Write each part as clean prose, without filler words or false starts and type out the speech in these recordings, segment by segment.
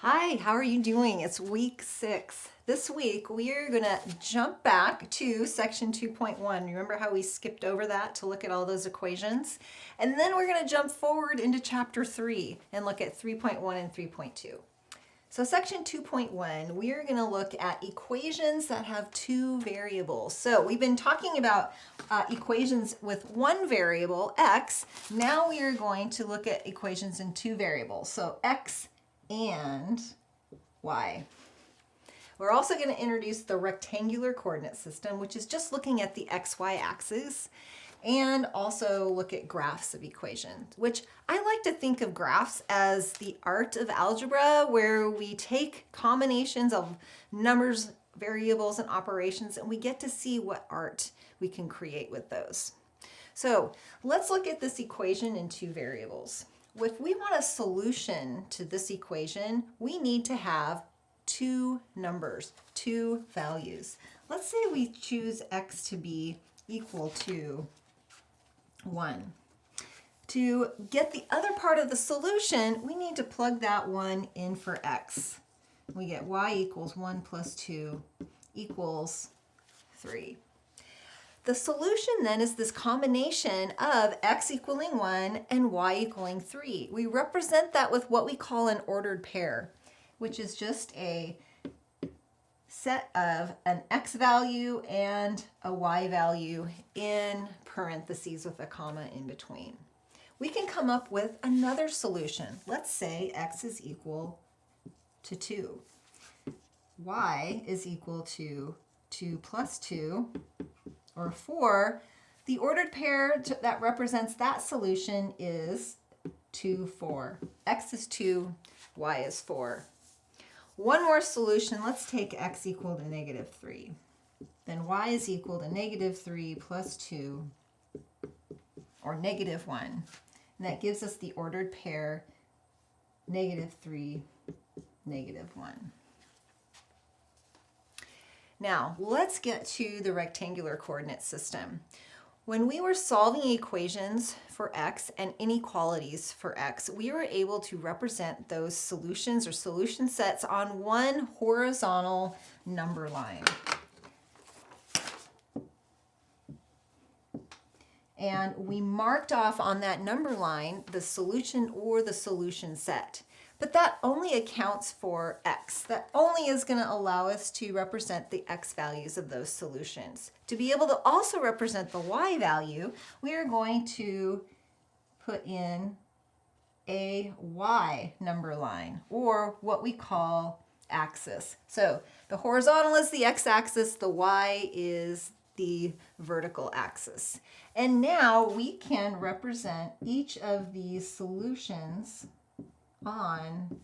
Hi, how are you doing? It's week 6. This week we are going to jump back to section 2.1. Remember how we skipped over that to look at all those equations? And then we're going to jump forward into chapter 3 and look at 3.1 and 3.2. So section 2.1, we are going to look at equations that have two variables. So we've been talking about equations with one variable, x. Now we are going to look at equations in two variables. So x and y. We're also going to introduce the rectangular coordinate system, which is just looking at the xy axis, and also look at graphs of equations, which I like to think of graphs as the art of algebra, where we take combinations of numbers, variables, and operations, and we get to see what art we can create with those. So let's look at this equation in two variables. If we want a solution to this equation, we need to have two numbers, two values. Let's say we choose x to be equal to 1. To get the other part of the solution, we need to plug that 1 in for x. We get y equals 1 plus 2 equals 3. The solution then is this combination of x equaling 1 and y equaling 3. We represent that with what we call an ordered pair, which is just a set of an x value and a y value in parentheses with a comma in between. We can come up with another solution. Let's say x is equal to 2. Y is equal to 2 plus 2, or 4. The ordered pair that represents that solution is 2, 4. X is 2, y is 4. One more solution, let's take x equal to negative 3. Then y is equal to negative 3 plus 2, or negative 1. And that gives us the ordered pair negative 3, negative 1. Now, let's get to the rectangular coordinate system. When we were solving equations for x and inequalities for x, we were able to represent those solutions or solution sets on one horizontal number line. And we marked off on that number line the solution or the solution set. But that only accounts for x. That only is going to allow us to represent the x values of those solutions. To be able to also represent the y value, we are going to put in a y number line, or what we call axis. So the horizontal is the x-axis, the y is the vertical axis. And now we can represent each of these solutions on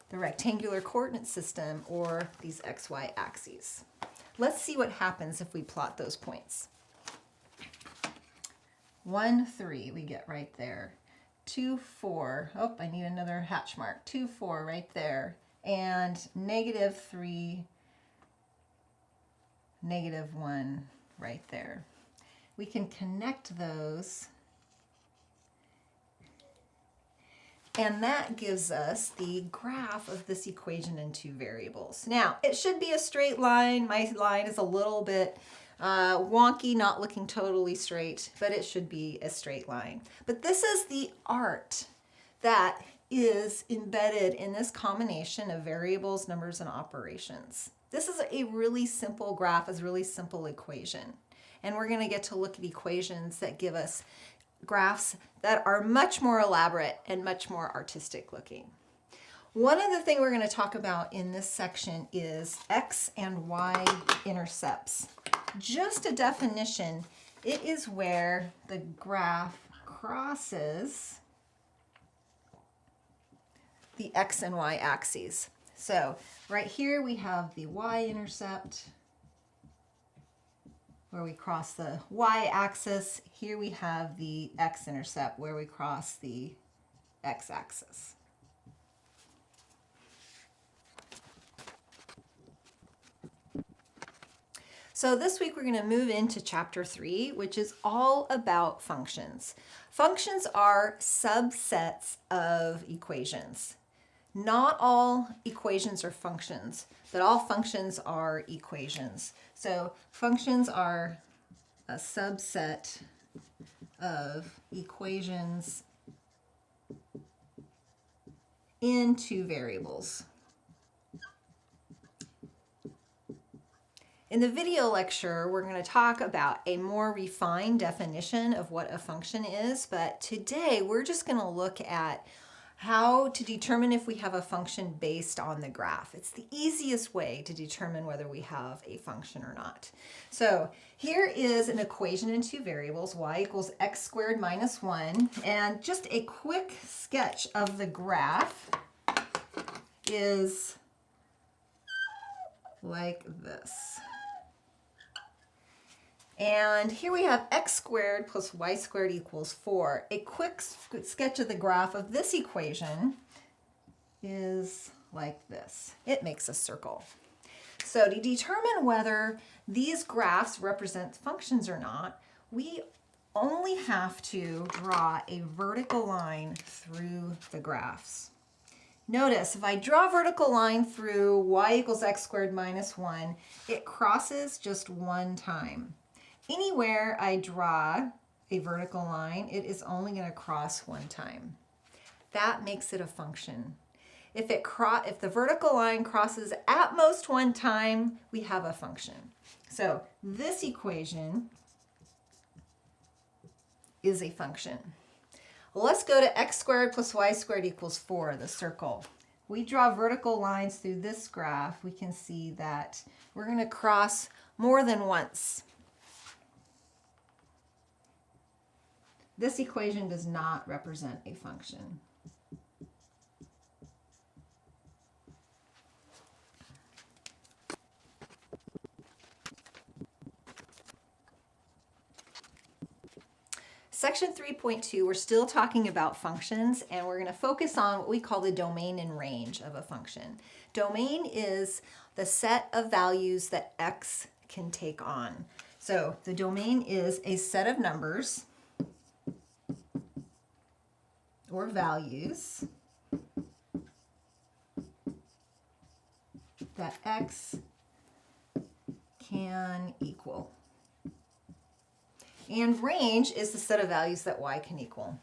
the rectangular coordinate system, or these xy axes. Let's see what happens if we plot those points. 1, 3 we get right there. 2, 4, oh, I need another hatch mark. 2, 4 right there. And negative 3, negative 1 right there. We can connect those, and that gives us the graph of this equation in two variables. Now, it should be a straight line. My line is a little bit wonky, not looking totally straight, but it should be a straight line. But this is the art that is embedded in this combination of variables, numbers, and operations. This is a really simple graph, is a really simple equation. And we're going to get to look at equations that give us graphs that are much more elaborate and much more artistic looking. One other thing we're going to talk about in this section is x and y intercepts. Just a definition, it is where the graph crosses the x and y axes. So right here we have the y-intercept, where we cross the y-axis. Here we have the x-intercept, where we cross the x-axis. So this week we're going to move into chapter 3, which is all about functions. Functions are subsets of equations. not all equations are functions, but all functions are equations. So functions are a subset of equations in two variables. In the video lecture, we're going to talk about a more refined definition of what a function is, but today we're just going to look at how to determine if we have a function based on the graph. It's the easiest way to determine whether we have a function or not. So here is an equation in two variables, y equals x squared minus 1, and just a quick sketch of the graph is like this. And here we have x squared plus y squared equals 4. A quick sketch of the graph of this equation is like this. It makes a circle. So to determine whether these graphs represent functions or not, we only have to draw a vertical line through the graphs. Notice, if I draw a vertical line through y equals x squared minus 1, it crosses just one time. Anywhere I draw a vertical line, it is only going to cross one time. That makes it a function. If the vertical line crosses at most one time, we have a function. So this equation is a function. Let's go to x squared plus y squared equals 4, the circle. We draw vertical lines through this graph. We can see that we're going to cross more than once. This equation does not represent a function. Section 3.2, we're still talking about functions, and we're going to focus on what we call the domain and range of a function. Domain is the set of values that x can take on. So the domain is a set of numbers or values that x can equal. And range is the set of values that y can equal.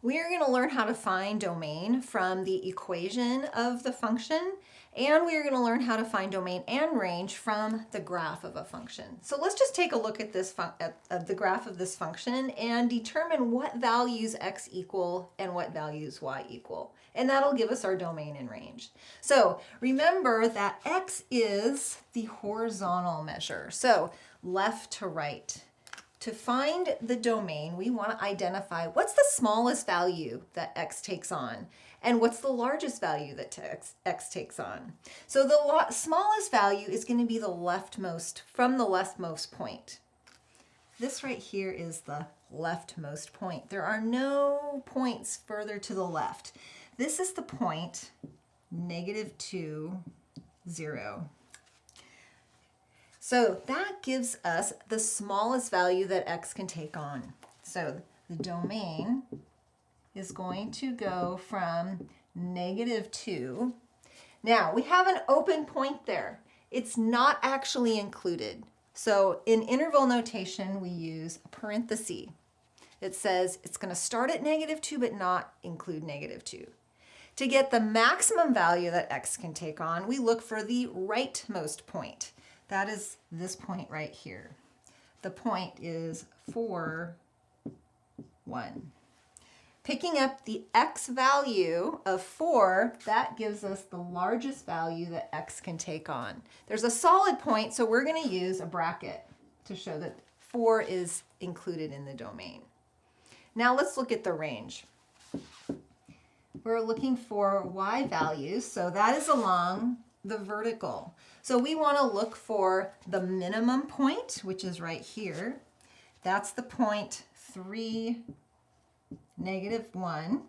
We are going to learn how to find domain from the equation of the function, and we are going to learn how to find domain and range from the graph of a function. So let's just take a look at this at the graph of this function and determine what values x equal and what values y equal. And that'll give us our domain and range. So remember that x is the horizontal measure, so left to right. To find the domain, we want to identify what's the smallest value that x takes on and what's the largest value that x takes on. So the smallest value is going to be the leftmost, from the leftmost point. This right here is the leftmost point. There are no points further to the left. This is the point, -2, 0. So that gives us the smallest value that x can take on. So the domain is going to go from -2. Now we have an open point there. It's not actually included. So in interval notation, we use a parenthesis. It says it's going to start at -2 but not include -2. To get the maximum value that x can take on, we look for the rightmost point. That is this point right here. The point is 4, 1. Picking up the x value of 4, that gives us the largest value that x can take on. There's a solid point, so we're going to use a bracket to show that 4 is included in the domain. Now let's look at the range. We're looking for y values, so that is along the vertical. So we want to look for the minimum point, which is right here. That's the point 3, -1.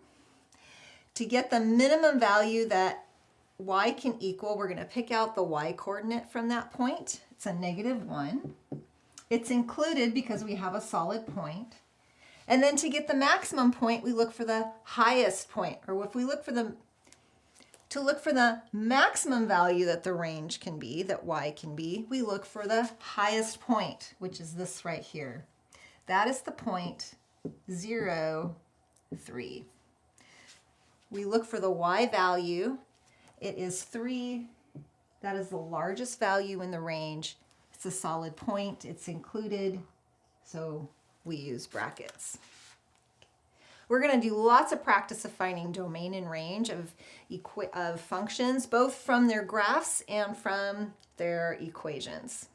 To get the minimum value that y can equal, we're going to pick out the y coordinate from that point. It's a -1. It's included because we have a solid point. And then to get the maximum point, we look for the highest point. Or if we look for the maximum value that the range can be, that y can be, we look for the highest point, which is this right here. That is the point 0, 3. We look for the y value. It is 3. That is the largest value in the range. It's a solid point. It's included, so we use brackets. We're going to do lots of practice of finding domain and range of functions, both from their graphs and from their equations.